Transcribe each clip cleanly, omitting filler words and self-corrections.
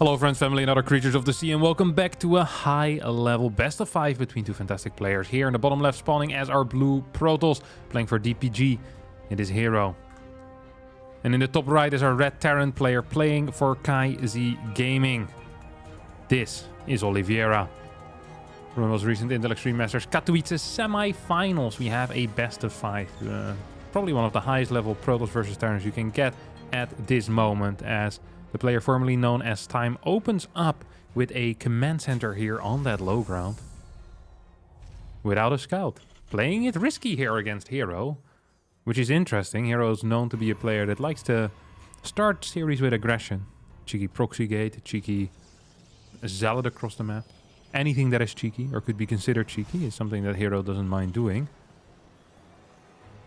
Hello friends, family and other creatures of the sea, and welcome back to a high level best of 5 between two fantastic players. Here in the bottom left spawning as our blue Protoss, playing for DPG. It is herO. And in the top right is our red Terran player playing for KaiZ Gaming. This is Oliveira. From the most recent Intel Extreme Masters Katowice semi-finals, we have a best of 5. Probably one of the highest level Protoss versus Terrans you can get at this moment, as the player formerly known as Time opens up with a command center here on that low ground. Without a scout. Playing it risky here against herO, which is interesting. herO is known to be a player that likes to start series with aggression. Cheeky proxy gate, cheeky zealot across the map. Anything that is cheeky or could be considered cheeky is something that herO doesn't mind doing.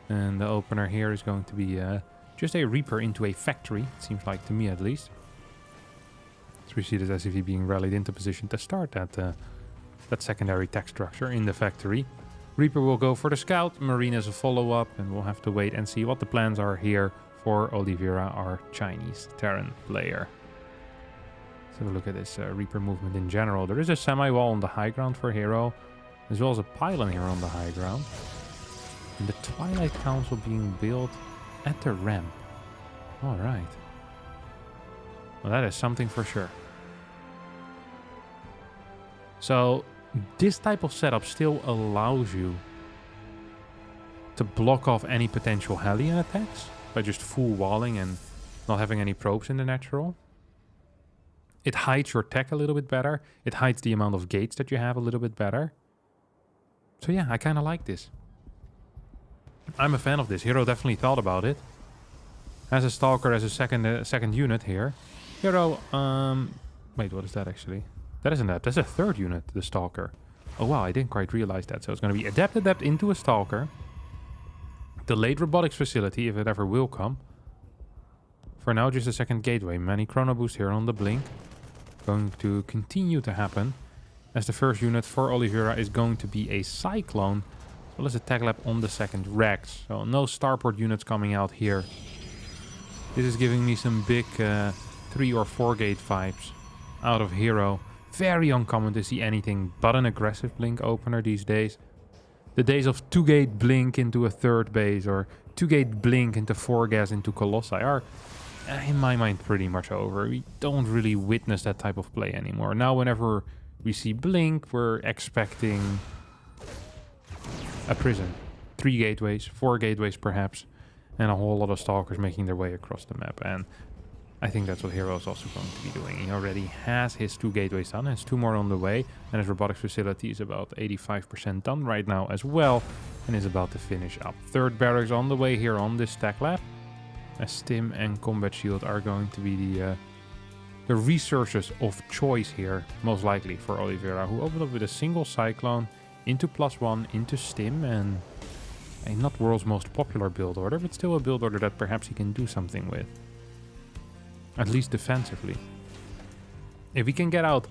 And the opener here is going to be just a Reaper into a factory, it seems like to me at least. So we see this SCV being rallied into position to start that secondary tech structure in the factory. Reaper will go for the scout, Marine as a follow-up, and we'll have to wait and see what the plans are here for Oliveira, our Chinese Terran player. Let's have a look at this Reaper movement in general. There is a semi-wall on the high ground for herO, as well as a pylon here on the high ground. And the Twilight Council being built at the ramp. Alright. Well, that is something for sure. So, this type of setup still allows you to block off any potential Hellion attacks by just full walling and not having any probes in the natural. It hides your tech a little bit better. It hides the amount of gates that you have a little bit better. So yeah, I kind of like this. I'm a fan of this. herO definitely thought about it. As a Stalker, as a second unit here. herO, wait, what is that actually? That isn't that. That's a third unit, the Stalker. Oh wow, I didn't quite realize that. So it's going to be Adept into a Stalker. Delayed Robotics Facility, if it ever will come. For now, just a second gateway. Many Chrono Boost here on the blink. Going to continue to happen. As the first unit for Oliveira is going to be a Cyclone. As well as a tech lab on the second Rex. So no starport units coming out here. This is giving me some big 3 or 4 gate vibes out of herO. Very uncommon to see anything but an aggressive blink opener these days. The days of 2 gate blink into a third base or 2 gate blink into 4 gas into Colossi are, in my mind, pretty much over. We don't really witness that type of play anymore. Now whenever we see blink, we're expecting a prison. 3 gateways, 4 gateways perhaps, and a whole lot of Stalkers making their way across the map. And I think that's what herO is also going to be doing. He already has his 2 gateways done, has 2 more on the way, and his robotics facility is about 85% done right now as well, and is about to finish up. 3rd barracks on the way here on this tech lab, as Stim and Combat Shield are going to be the resources of choice here, most likely for Oliveira, who opened up with a single Cyclone into +1, into Stim, and a not world's most popular build order, but still a build order that perhaps he can do something with. At least defensively. If we can get out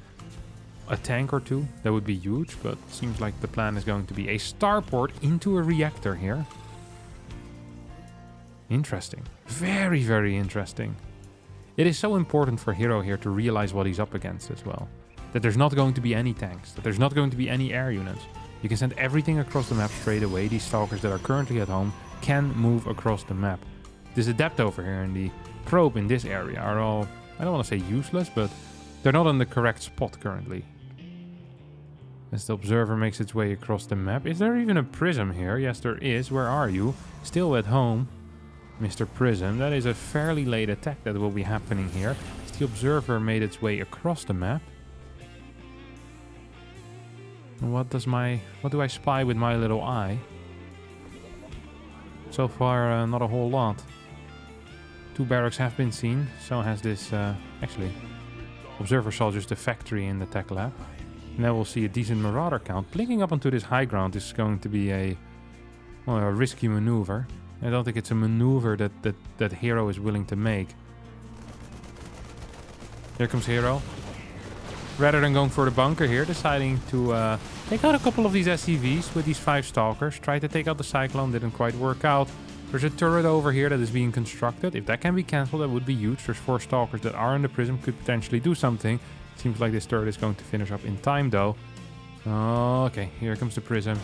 a tank or 2, that would be huge, but seems like the plan is going to be a starport into a reactor here. Interesting. Very, very interesting. It is so important for herO here to realize what he's up against as well. That there's not going to be any tanks, that there's not going to be any air units. You can send everything across the map straight away. These Stalkers that are currently at home can move across the map. This Adept over here and the probe in this area are all, I don't want to say useless, but they're not in the correct spot currently. As the Observer makes its way across the map. Is there even a Prism here? Yes, there is. Where are you? Still at home, Mr. Prism. That is a fairly late attack that will be happening here. As the Observer made its way across the map. What do I spy with my little eye? So far, not a whole lot. 2 barracks have been seen. So has this, actually, Observer saw just the factory in the tech lab. Now we'll see a decent Marauder count. Blinking up onto this high ground is going to be a risky maneuver. I don't think it's a maneuver that herO is willing to make. Here comes herO. Rather than going for the bunker here, deciding to take out a couple of these SCVs with these 5 Stalkers. Tried to take out the Cyclone, didn't quite work out. There's a turret over here that is being constructed. If that can be cancelled, that would be huge. There's 4 stalkers that are in the prism, could potentially do something. Seems like this turret is going to finish up in time, though. Okay, here comes the prism.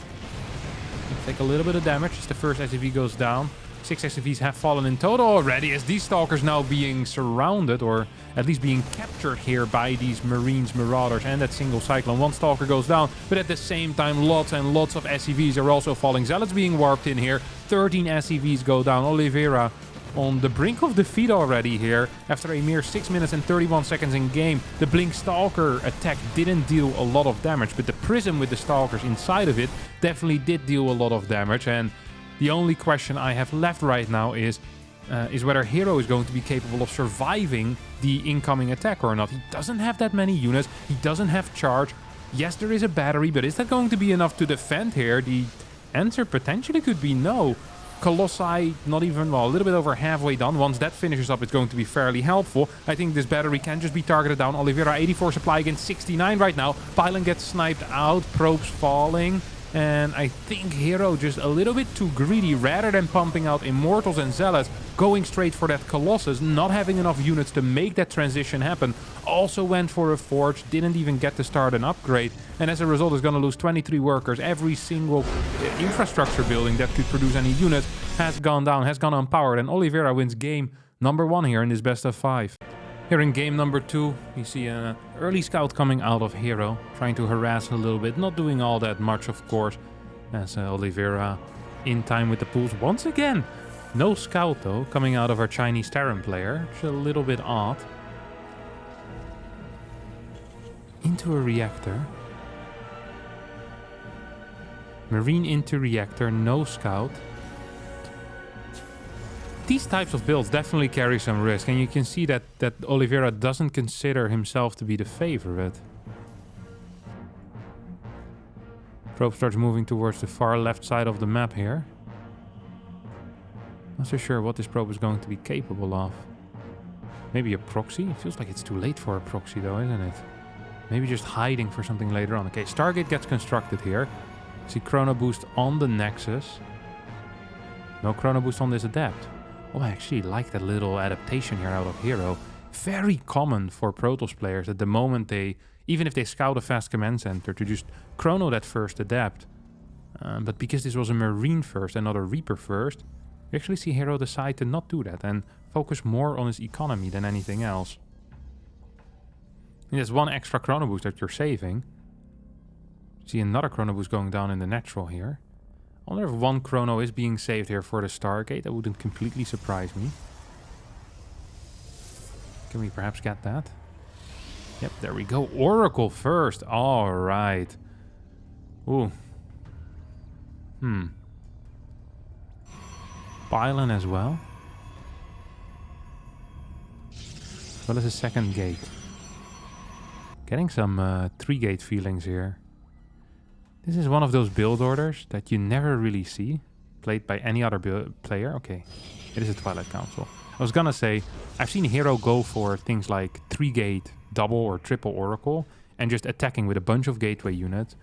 Take a little bit of damage as the first SCV goes down. 6 SCVs have fallen in total already, as these stalkers now being surrounded, or at least being captured here by these Marines, Marauders, and that single Cyclone. 1 stalker goes down, but at the same time, lots and lots of SCVs are also falling. Zealots being warped in here. 13 SCVs go down. Oliveira on the brink of defeat already here. After a mere 6 minutes and 31 seconds in game, the Blink Stalker attack didn't deal a lot of damage, but the Prism with the Stalkers inside of it definitely did deal a lot of damage. And the only question I have left right now is whether herO is going to be capable of surviving the incoming attack or not. He doesn't have that many units. He doesn't have charge. Yes, there is a battery, but is that going to be enough to defend here? The answer potentially could be no. Colossi, not even, well, a little bit over halfway done. Once that finishes up, it's going to be fairly helpful. I think this battery can just be targeted down. Oliveira, 84 supply against 69 right now. Pylon gets sniped out. Probes falling. And I think herO just a little bit too greedy. Rather than pumping out Immortals and Zealots, going straight for that Colossus, not having enough units to make that transition happen. Also went for a Forge, didn't even get to start an upgrade. And as a result is going to lose 23 workers. Every single infrastructure building that could produce any units has gone down, has gone unpowered. And Oliveira wins game number 1 here in this best of 5. Here in game number 2, we see an early scout coming out of herO, trying to harass a little bit, not doing all that much, of course, as Oliveira in time with the pools once again. No scout, though, coming out of our Chinese Terran player, which is a little bit odd. Into a reactor. Marine into reactor, no scout. These types of builds definitely carry some risk, and you can see that Oliveira doesn't consider himself to be the favorite. Probe starts moving towards the far left side of the map here. Not so sure what this probe is going to be capable of. Maybe a proxy? It feels like it's too late for a proxy though, isn't it? Maybe just hiding for something later on. Okay, Stargate gets constructed here. See Chrono Boost on the Nexus. No Chrono Boost on this Adept. Oh, I actually like that little adaptation here out of herO. Very common for Protoss players at the moment they, even if they scout a fast command center, to just chrono that first Adept. But because this was a Marine first and not a Reaper first, we actually see herO decide to not do that and focus more on his economy than anything else. And there's 1 extra Chrono Boost that you're saving. See another Chrono Boost going down in the natural here. I wonder if 1 Chrono is being saved here for the Stargate. That wouldn't completely surprise me. Can we perhaps get that? Yep, there we go. Oracle first. All right. Ooh. Pylon as well. As well as a second gate. Getting some 3-gate feelings here. This is one of those build orders that you never really see played by any other player. Okay, it is a Twilight Council. I was gonna say, I've seen herO go for things like 3-gate, double or triple Oracle, and just attacking with a bunch of gateway units,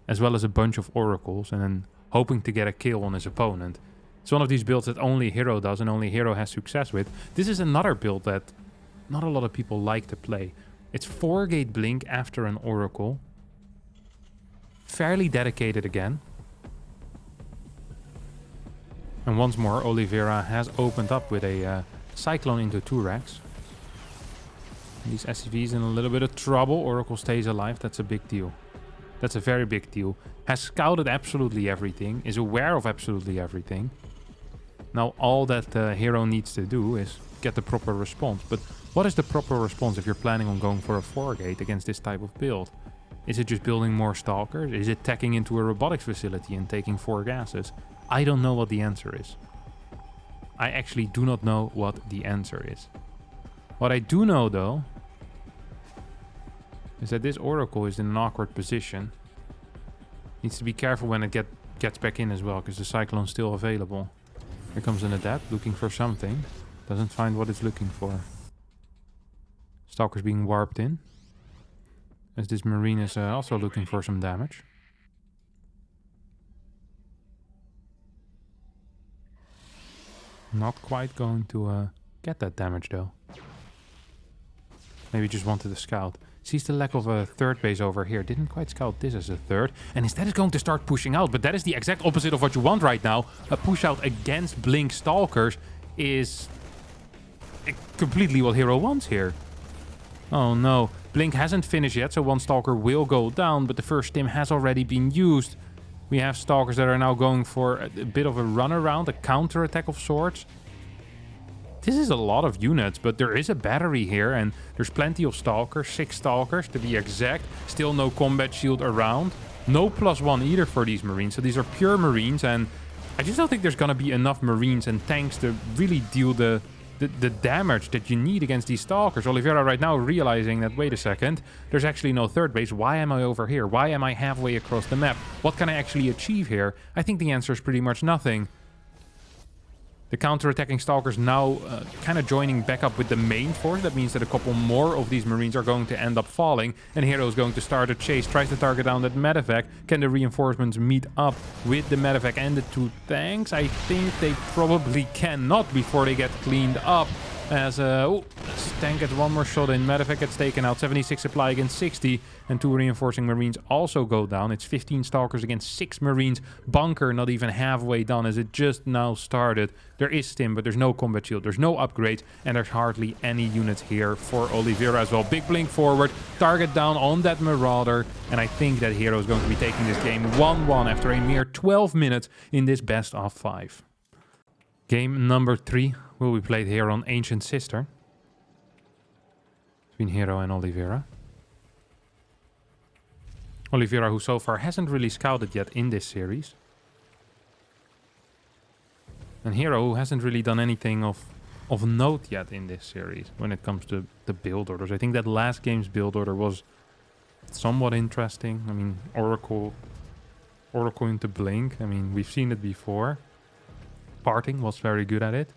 as well as a bunch of Oracles, and then hoping to get a kill on his opponent. It's one of these builds that only herO does, and only herO has success with. This is another build that not a lot of people like to play. It's 4-gate blink after an Oracle. Fairly dedicated again. And once more, Oliveira has opened up with a Cyclone into 2 racks. These SCVs in a little bit of trouble. Oracle stays alive. That's a big deal. That's a very big deal. Has scouted absolutely everything. Is aware of absolutely everything. Now all that herO needs to do is get the proper response. But what is the proper response if you're planning on going for a 4-gate against this type of build? Is it just building more Stalkers? Is it tacking into a robotics facility and taking 4 gases? I don't know what the answer is. I actually do not know what the answer is. What I do know, though, is that this Oracle is in an awkward position. Needs to be careful when it gets back in as well, because the Cyclone's still available. Here comes an Adept looking for something. Doesn't find what it's looking for. Stalker's being warped in. As this Marine is also looking for some damage. Not quite going to get that damage though. Maybe just wanted to scout. Sees the lack of a third base over here. Didn't quite scout this as a third. And instead is going to start pushing out. But that is the exact opposite of what you want right now. A push out against Blink Stalkers is completely what herO wants here. Oh no. Blink hasn't finished yet, so one Stalker will go down. But the first stim has already been used. We have Stalkers that are now going for a bit of a runaround, a counter attack of sorts. This is a lot of units, but there is a battery here, and there's plenty of Stalkers, 6 Stalkers to be exact. Still no combat shield around. No +1 either for these Marines, so these are pure Marines, and I just don't think there's gonna be enough Marines and tanks to really deal the damage that you need against these Stalkers. Oliveira right now realizing that, wait a second, there's actually no third base. Why am I over here? Why am I halfway across the map? What can I actually achieve here? I think the answer is pretty much nothing. The counter-attacking Stalkers now kind of joining back up with the main force. That means that a couple more of these Marines are going to end up falling. And herO is going to start a chase. Tries to target down that medevac. Can the reinforcements meet up with the medevac and the 2 tanks? I think they probably cannot before they get cleaned up. As tank gets one more shot in. Medevac gets taken out. 76 supply against 60. And 2 reinforcing Marines also go down. It's 15 Stalkers against 6 Marines. Bunker not even halfway done as it just now started. There is stim, but there's no combat shield. There's no upgrade. And there's hardly any units here for Oliveira as well. Big blink forward. Target down on that Marauder. And I think that herO is going to be taking this game 1-1 after a mere 12 minutes in this best of 5. Game number 3 will be played here on Ancient Sister. Between herO and Oliveira. Oliveira, who so far hasn't really scouted yet in this series. And herO, who hasn't really done anything of note yet in this series when it comes to the build orders. I think that last game's build order was somewhat interesting. I mean, Oracle into Blink. I mean, we've seen it before. Parting was very good at it.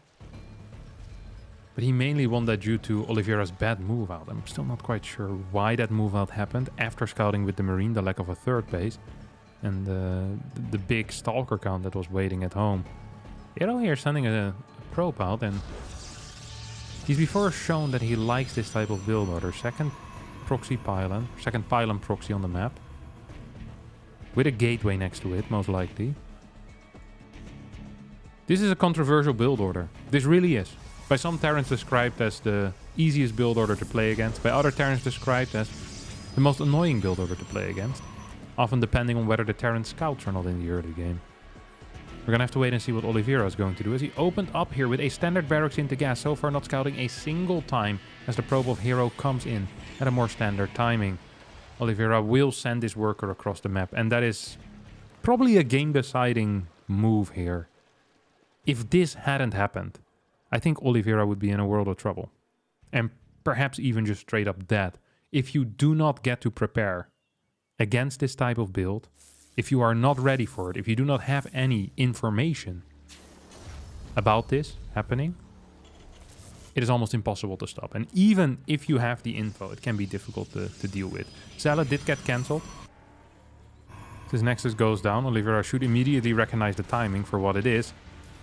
But he mainly won that due to Oliveira's bad move out. I'm still not quite sure why that move out happened after scouting with the Marine, the lack of a third base, and the big Stalker count that was waiting at home. herO here sending a probe out, and he's before shown that he likes this type of build order. Second pylon proxy on the map. With a gateway next to it, most likely. This is a controversial build order. This really is. By some Terrans described as the easiest build order to play against. By other Terrans described as the most annoying build order to play against. Often depending on whether the Terran scouts or not in the early game. We're gonna have to wait and see what Oliveira is going to do. As he opened up here with a standard barracks into gas. So far not scouting a single time as the probe of herO comes in at a more standard timing. Oliveira will send this worker across the map. And that is probably a game deciding move here. If this hadn't happened, I think Oliveira would be in a world of trouble. And perhaps even just straight up dead. If you do not get to prepare against this type of build, if you are not ready for it, if you do not have any information about this happening, it is almost impossible to stop. And even if you have the info, it can be difficult to deal with. Zala did get cancelled. This Nexus goes down. Oliveira should immediately recognize the timing for what it is.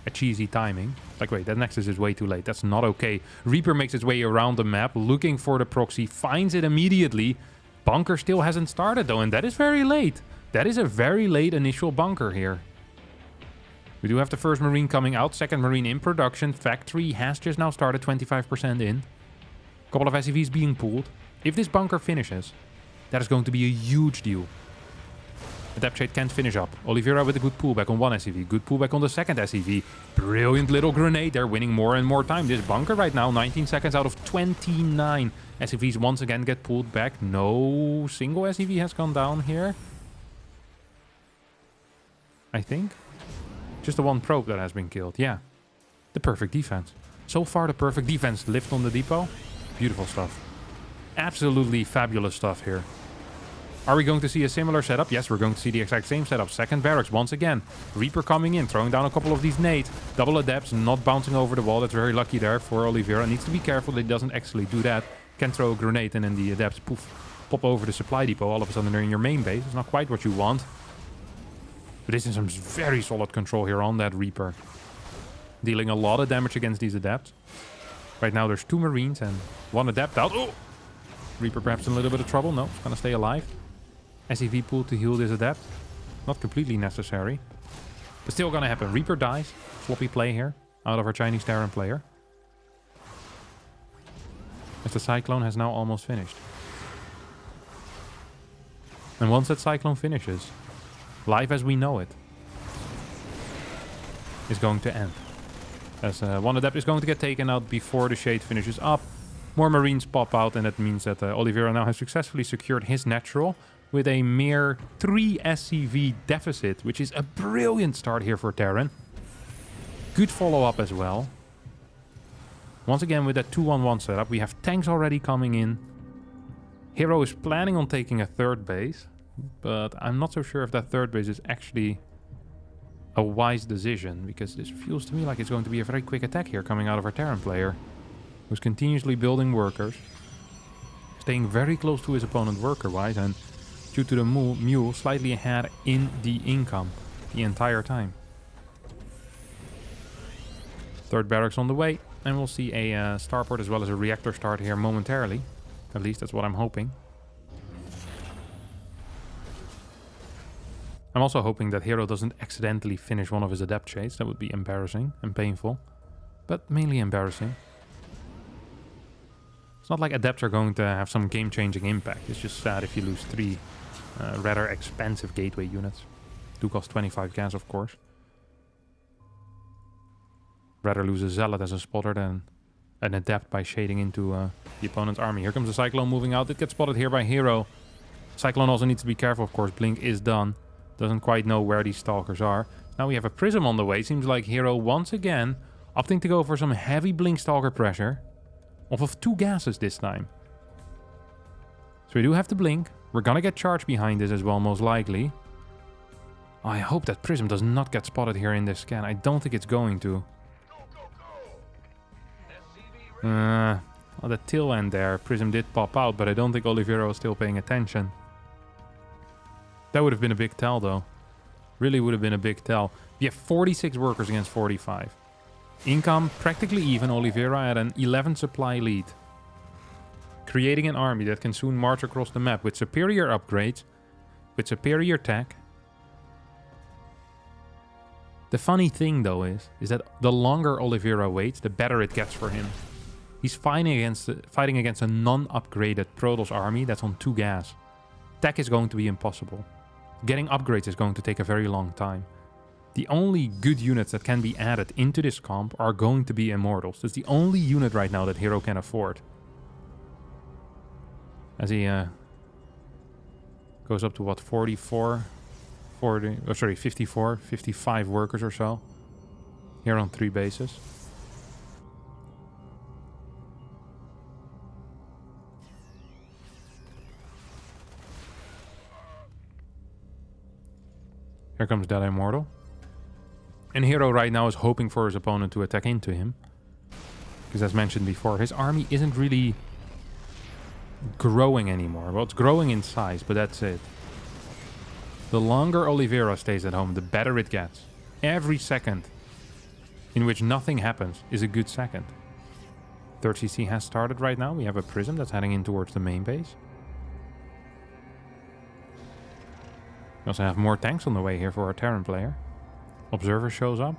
A cheesy timing. Like, wait, that Nexus is way too late. That's not okay. Reaper makes its way around the map, looking for the proxy, finds it immediately. Bunker still hasn't started, though, and that is very late. That is a very late initial bunker here. We do have the first Marine coming out, second Marine in production. Factory has just now started, 25% in. A couple of SCVs being pulled. If this bunker finishes, that is going to be a huge deal. The depth shade can't finish up. Oliveira with a good pullback on one SCV. Good pullback on the second SCV. Brilliant little grenade. They're winning more and more time. This bunker right now, 19 seconds out of 29. SCVs once again get pulled back. No single SCV has gone down here. I think. Just the one probe that has been killed. Yeah. The perfect defense. So far, the perfect defense. Lift on the depot. Beautiful stuff. Absolutely fabulous stuff here. Are we going to see a similar setup? Yes, we're going to see the exact same setup. Second barracks once again. Reaper coming in, throwing down a couple of these nades. Double adepts, not bouncing over the wall. That's very lucky there for Oliveira. Needs to be careful that he doesn't actually do that. Can throw a grenade and then the adepts poof, pop over the supply depot. All of a sudden they're in your main base. It's not quite what you want. But this is some very solid control here on that Reaper. dealing a lot of damage against these adepts. Right now there's 2 Marines and 1 adept out. Oh! Reaper perhaps in a little bit of trouble. No, it's gonna stay alive. SCV pool to heal this adept. Not completely necessary. But still gonna happen. Reaper dies. Sloppy play here out of our Chinese Terran player. As the Cyclone has now almost finished. And once that Cyclone finishes, life as we know it is going to end. As 1 adept is going to get taken out before the Shade finishes up. More Marines pop out, and that means that Oliveira now has successfully secured his natural with a mere 3 SCV deficit, which is a brilliant start here for Terran. Good follow-up as well. Once again with that 2-1-1 setup, we have tanks already coming in. herO is planning on taking a 3rd base, but I'm not so sure if that 3rd base is actually a wise decision, because this feels to me like it's going to be a very quick attack here coming out of our Terran player, who's continuously building workers, staying very close to his opponent worker-wise, and due to the mule, slightly ahead in the income the entire time. 3rd barracks on the way, and we'll see a starport as well as a reactor start here momentarily. At least that's what I'm hoping. I'm also hoping that herO doesn't accidentally finish one of his adept shades. That would be embarrassing and painful, but mainly embarrassing. It's not like adepts are going to have some game-changing impact. It's just sad if you lose 3 rather expensive gateway units. Do cost 25 gas, of course. Rather lose a zealot as a spotter than an adept by shading into the opponent's army. Here comes the Cyclone moving out. It gets spotted here by herO. Cyclone also needs to be careful, of course. Blink is done. Doesn't quite know where these stalkers are. Now we have a Prism on the way. Seems like herO once again opting to go for some heavy Blink Stalker pressure. Off of 2 gases this time. So we do have to blink. We're gonna get charged behind this as well, most likely. I hope that Prism does not get spotted here in this scan. I don't think it's going to. On the tail end there, Prism did pop out, but I don't think Oliveira was still paying attention. That would have been a big tell, though. Really would have been a big tell. We have 46 workers against 45. Income practically even, Oliveira at an 11 supply lead. Creating an army that can soon march across the map with superior upgrades, with superior tech. The funny thing though is that the longer Oliveira waits, the better it gets for him. He's fighting against a non-upgraded Protoss army that's on 2 gas. Tech is going to be impossible. Getting upgrades is going to take a very long time. The only good units that can be added into this comp are going to be Immortals. That's the only unit right now that herO can afford. As he goes up to what, 54, 55 workers or so. Here on 3 bases. Here comes that Immortal. And herO right now is hoping for his opponent to attack into him. Because as mentioned before, his army isn't really growing anymore. Well, it's growing in size, but that's it. The longer Oliveira stays at home, the better it gets. Every second in which nothing happens is a good second. 3rd CC has started right now. We have a Prism that's heading in towards the main base. We also have more tanks on the way here for our Terran player. Observer shows up.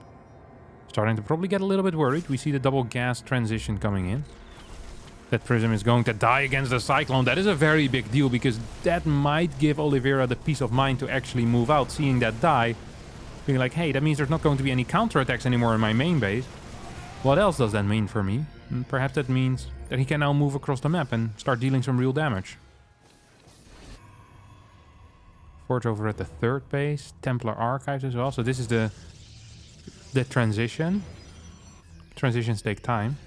Starting to probably get a little bit worried. We see the double gas transition coming in. That Prism is going to die against the Cyclone. That is a very big deal because that might give Oliveira the peace of mind to actually move out, seeing that die. Being like, hey, that means there's not going to be any counterattacks anymore in my main base. What else does that mean for me? Perhaps that means that he can now move across the map and start dealing some real damage. Forge over at the 3rd base. Templar Archives as well. So this is the transition. Transitions take time.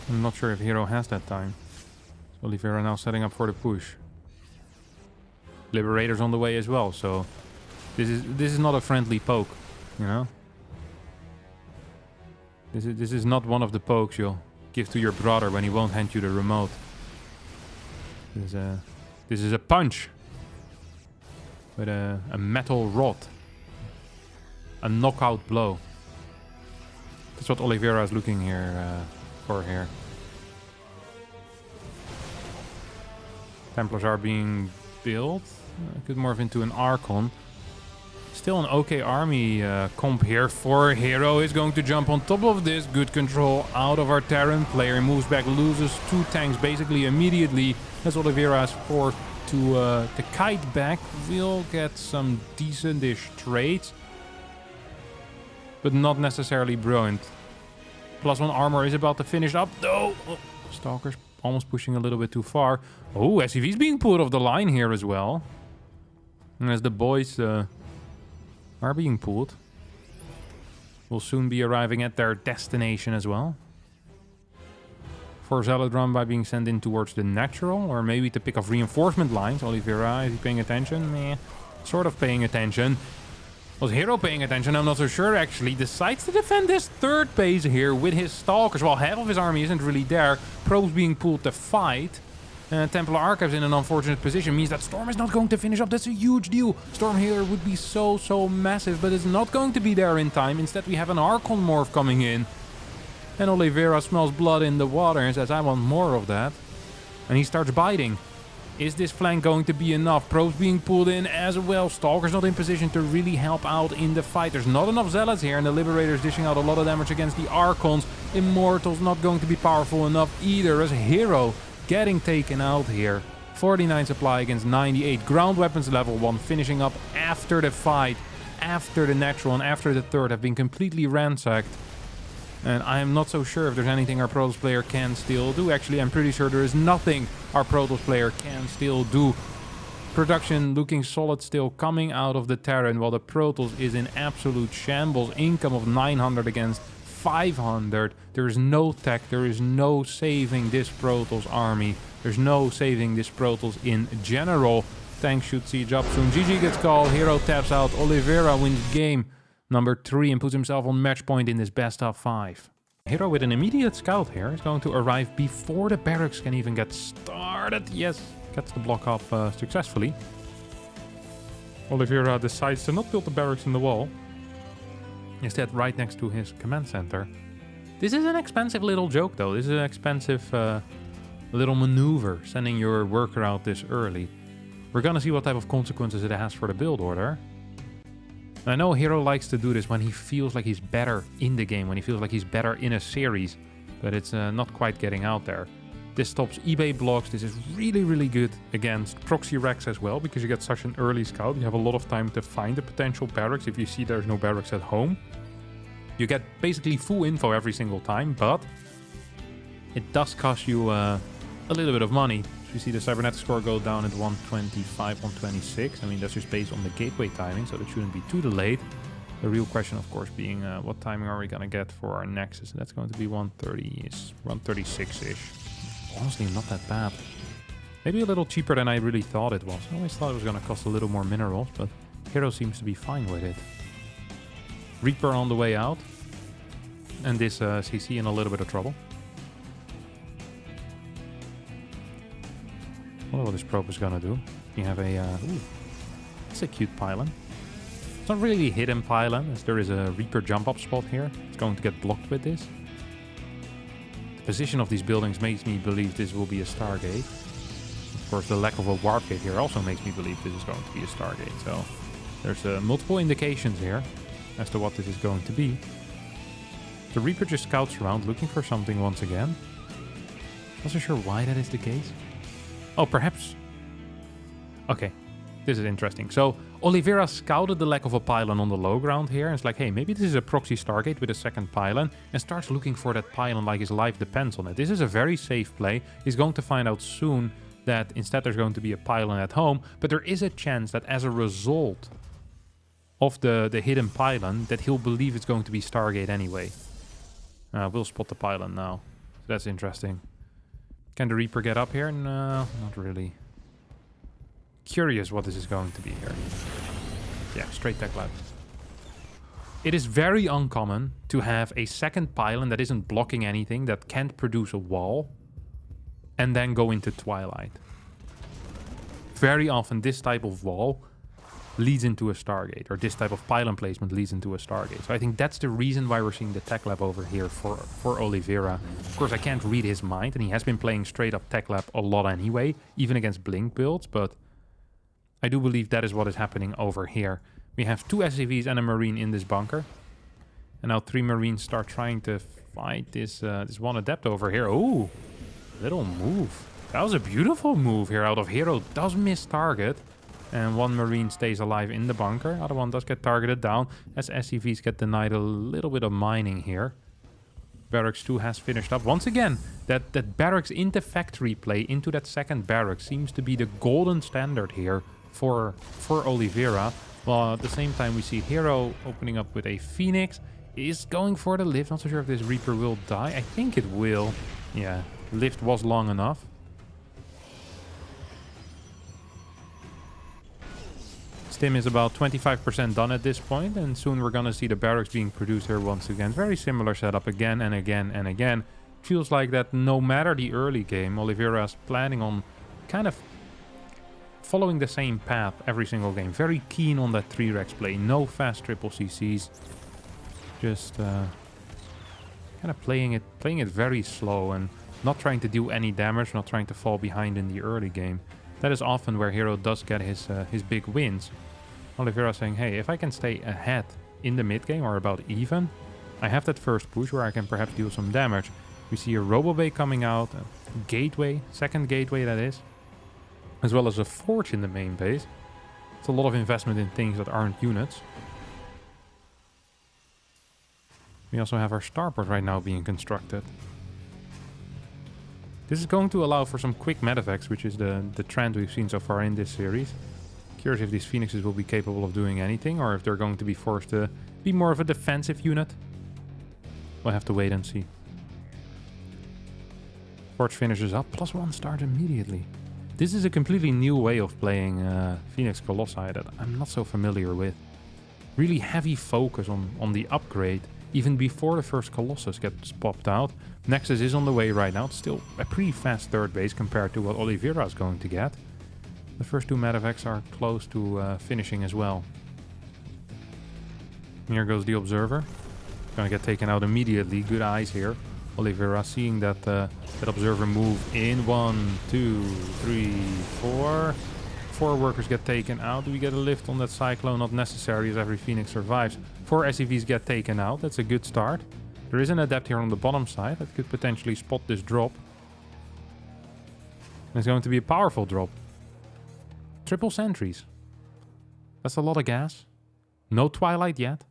I'm not sure if herO has that time. Oliveira now setting up for the push. Liberator's on the way as well, so this is not a friendly poke, you know? This is not one of the pokes you'll give to your brother when he won't hand you the remote. This is a punch with a metal rod. A knockout blow. That's what Oliveira is looking here for here. Templars are being built. Could morph into an Archon. Still an okay army comp here for herO. Is going to jump on top of this. Good control out of our Terran player. Moves back, loses 2 tanks basically immediately. As Oliveira is forced to kite back. Will get some decent-ish trades. But not necessarily brilliant. +1 armor is about to finish up though. Oh, Stalker's almost pushing a little bit too far. Oh, SCV's being pulled off the line here as well. And as the boys are being pulled. Will soon be arriving at their destination as well. For Zealot by being sent in towards the natural. Or maybe to pick off reinforcement lines. Oliveira, is he paying attention? Meh. Sort of paying attention. Was herO paying attention? I'm not so sure actually. Decides to defend this third base here with his Stalkers. While half of his army isn't really there. Probes being pulled to fight. Templar Archives in an unfortunate position. Means that Storm is not going to finish up. That's a huge deal. Storm here would be so massive. But it's not going to be there in time. Instead we have an Archon morph coming in. And Oliveira smells blood in the water and says, I want more of that. And he starts biting. Is this flank going to be enough? Probes being pulled in as well. Stalker's not in position to really help out in the fight. There's not enough Zealots here. And the Liberator's dishing out a lot of damage against the Archons. Immortal's not going to be powerful enough either. As herO getting taken out here. 49 supply against 98. Ground weapons level 1. Finishing up after the fight. After the natural and after the third have been completely ransacked. And I am not so sure if there's anything our Protoss player can still do. Actually, I'm pretty sure there is nothing our Protoss player can still do. Production looking solid still coming out of the Terran, while the Protoss is in absolute shambles. Income of 900 against 500. There is no tech. There is no saving this Protoss army. There's no saving this Protoss in general. Tanks should siege up soon. GG gets called. herO taps out. Oliveira wins game number 3 and puts himself on match point in this best of 5. herO with an immediate scout here is going to arrive before the barracks can even get started. Yes, gets the block up successfully. Oliveira decides to not build the barracks in the wall. Instead, right next to his command center. This is an expensive little joke though. This is an expensive little maneuver, sending your worker out this early. We're gonna see what type of consequences it has for the build order. I know herO likes to do this when he feels like he's better in the game, when he feels like he's better in a series, but it's not quite getting out there. This stops eBay blocks. This is really good against proxy racks as well, because you get such an early scout. You have a lot of time to find the potential barracks if you see there's no barracks at home. You get basically full info every single time, but it does cost you a little bit of money. So you see the cybernetic score go down at 125, 126. I mean, that's just based on the gateway timing, so that shouldn't be too delayed. The real question, of course, being what timing are we going to get for our Nexus? And that's going to be 136-ish. Honestly, not that bad. Maybe a little cheaper than I really thought it was. I always thought it was going to cost a little more minerals, but herO seems to be fine with it. Reaper on the way out. And this CC in a little bit of trouble. I wonder what this probe is gonna do. You have a... ooh, it's a cute pylon. It's not really a hidden pylon, as there is a Reaper jump-up spot here. It's going to get blocked with this. The position of these buildings makes me believe this will be a Stargate. Of course, the lack of a warp gate here also makes me believe this is going to be a Stargate. So there's multiple indications here as to what this is going to be. The Reaper just scouts around looking for something once again. Not so sure why that is the case. Oh, perhaps... Okay, this is interesting. So, Oliveira scouted the lack of a pylon on the low ground here. And it's like, hey, maybe this is a proxy Stargate with a second pylon. And starts looking for that pylon like his life depends on it. This is a very safe play. He's going to find out soon that instead there's going to be a pylon at home. But there is a chance that as a result of the hidden pylon, that he'll believe it's going to be Stargate anyway. We'll spot the pylon now. So that's interesting. Can the Reaper get up here? No, not really. Curious what this is going to be here. Yeah, straight tech lab. It is very uncommon to have a second pylon that isn't blocking anything, that can't produce a wall, and then go into Twilight. Very often this type of wall leads into a Stargate, or this type of pylon placement leads into a Stargate. So I think that's the reason why we're seeing the Tech Lab over here for Oliveira. Of course, I can't read his mind, and he has been playing straight up Tech Lab a lot anyway, even against Blink builds, but I do believe that is what is happening over here. We have 2 SCVs and a Marine in this bunker. And now 3 Marines start trying to fight this one Adept over here. Ooh, little move. That was a beautiful move here out of herO. Does miss target. And 1 Marine stays alive in the bunker. Other one does get targeted down as SCVs get denied a little bit of mining here. Barracks 2 has finished up. Once again, that barracks into factory play, into that second barracks, seems to be the golden standard here for Oliveira. While at the same time we see herO opening up with a Phoenix. Is going for the lift. Not so sure if this Reaper will die. I think it will. Yeah, lift was long enough. Stim is about 25% done at this point, and soon we're gonna see the barracks being produced here once again. Very similar setup again and again and again. Feels like that no matter the early game, Oliveira is planning on kind of following the same path every single game. Very keen on that 3-Rex play. No fast triple CCs. Just kind of playing it very slow and not trying to do any damage, not trying to fall behind in the early game. That is often where herO does get his big wins. Oliveira saying, hey, if I can stay ahead in the mid game or about even, I have that first push where I can perhaps deal some damage. We see a Robo-Bay coming out, a gateway, second gateway that is, as well as a forge in the main base. It's a lot of investment in things that aren't units. We also have our starport right now being constructed. This is going to allow for some quick medevacs, which is the trend we've seen so far in this series. Curious if these Phoenixes will be capable of doing anything, or if they're going to be forced to be more of a defensive unit. We'll have to wait and see. Forge finishes up, +1 start immediately. This is a completely new way of playing Phoenix Colossi that I'm not so familiar with. Really heavy focus on the upgrade, even before the first Colossus gets popped out. Nexus is on the way right now. It's still a pretty fast third base compared to what Oliveira is going to get. The first 2 medevacs are close to finishing as well. Here goes the Observer. Gonna get taken out immediately. Good eyes here. Oliveira seeing that Observer move in. 1, 2, 3, 4. 4 workers get taken out. Do we get a lift on that Cyclone? Not necessary, as every Phoenix survives. 4 SCVs get taken out. That's a good start. There is an Adept here on the bottom side that could potentially spot this drop. And it's going to be a powerful drop. Triple sentries. That's a lot of gas. No Twilight yet.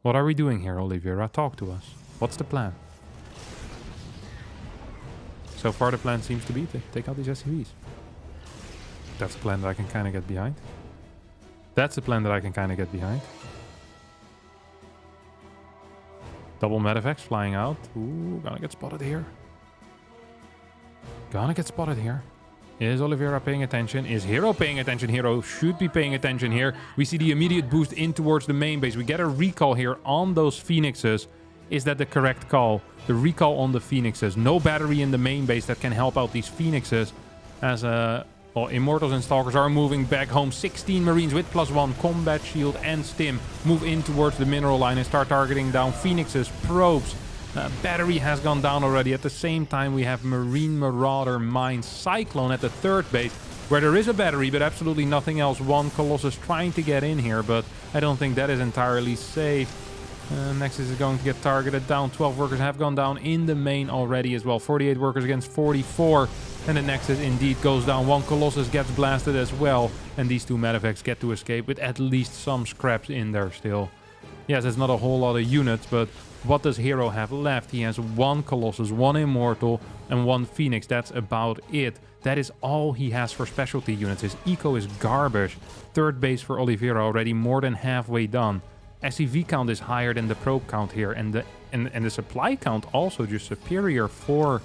What are we doing here, Oliveira? Talk to us. What's the plan? So far the plan seems to be to take out these SCVs. That's a plan that I can kind of get behind. That's a plan that I can kind of get behind. Double medevacs flying out. Ooh, gonna get spotted here. Gonna get spotted here. Is Oliveira paying attention? Is herO paying attention? herO should be paying attention here. We see the immediate boost in towards the main base. We get a recall here on those Phoenixes. Is that the correct call? The recall on the Phoenixes. No battery in the main base that can help out these Phoenixes. As well, Immortals and Stalkers are moving back home. 16 Marines with +1 combat shield and stim move in towards the mineral line and start targeting down Phoenixes, probes. Battery has gone down already. At the same time, we have Marine Marauder Mine Cyclone at the third base, where there is a battery, but absolutely nothing else. 1 Colossus trying to get in here, but I don't think that is entirely safe. Nexus is going to get targeted down. 12 workers have gone down in the main already as well. 48 workers against 44. And the Nexus indeed goes down. 1 Colossus gets blasted as well. And these 2 medevacs get to escape with at least some scraps in there still. Yes, it's not a whole lot of units, but what does herO have left? He has 1 Colossus, 1 Immortal, and 1 Phoenix. That's about it. That is all he has for specialty units. His eco is garbage. Third base for Oliveira already more than halfway done. SCV count is higher than the probe count here, and the supply count also just superior for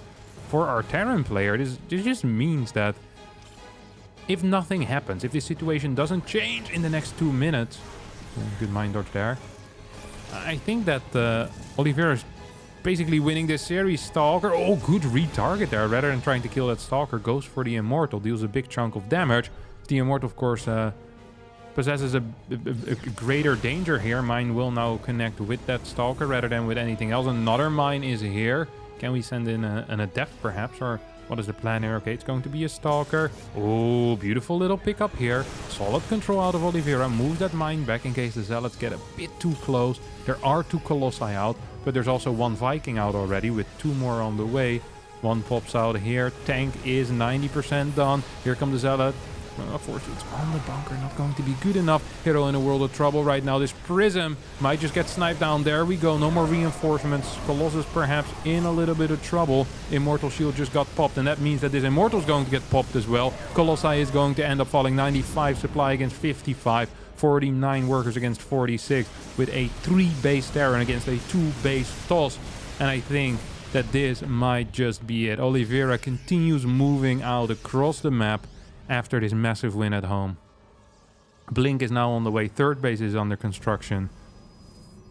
our Terran player. This just means that if nothing happens, if the situation doesn't change in the next 2 minutes, good mind dodge there, I think that Oliveira is basically winning this series. Stalker, oh, good retarget there. Rather than trying to kill that Stalker, goes for the Immortal, deals a big chunk of damage. The Immortal, of course, possesses a greater danger here. Mine will now connect with that Stalker rather than with anything else. Another mine is here. Can we send in an Adept perhaps? Or what is the plan here? Okay, it's going to be a Stalker. Oh, beautiful little pickup here. Solid control out of Oliveira. Move that mine back in case the Zealots get a bit too close. There are 2 Colossi out, but there's also 1 Viking out already with 2 more on the way. 1 pops out here. Tank is 90% done. Here come the Zealot. Unfortunately, it's on the bunker. Not going to be good enough. herO in a world of trouble right now. This Prism might just get sniped down. There we go. No more reinforcements. Colossus perhaps in a little bit of trouble. Immortal Shield just got popped, and that means that this Immortal is going to get popped as well. Colossi is going to end up falling. 95 supply against 55. 49 workers against 46 with a 3 base Terran against a 2 base Toss. And I think that this might just be it. Oliveira continues moving out across the map after this massive win at home. Blink is now on the way. 3rd base is under construction.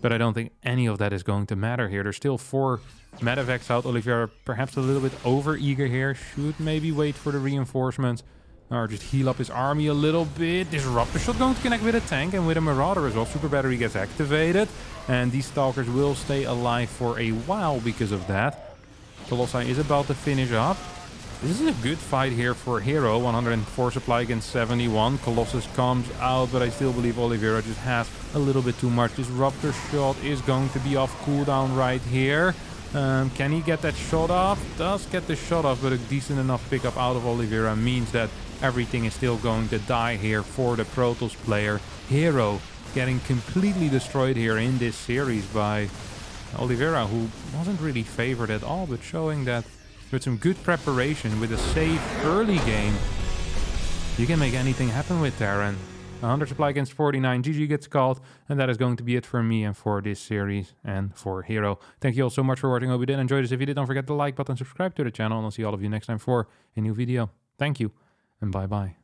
But I don't think any of that is going to matter here. There's still 4 medevacs out. Oliveira perhaps a little bit over-eager here. Should maybe wait for the reinforcements. Or just heal up his army a little bit. Disruptor Shot going to connect with a tank and with a Marauder as well. Super Battery gets activated. And these Stalkers will stay alive for a while because of that. Colossi is about to finish up. This is a good fight here for herO. 104 supply against 71. Colossus comes out, but I still believe Oliveira just has a little bit too much. Disruptor Shot is going to be off cooldown right here. Can he get that shot off? Does get the shot off, but a decent enough pickup out of Oliveira means that everything is still going to die here for the Protoss player. herO getting completely destroyed here in this series by Oliveira, who wasn't really favored at all, but showing that with some good preparation, with a safe early game, you can make anything happen with Terran. 100 supply against 49. GG gets called. And that is going to be it for me and for this series and for herO. Thank you all so much for watching. Hope you did enjoy this. If you did, don't forget to like button, subscribe to the channel, and I'll see all of you next time for a new video. Thank you, and bye-bye.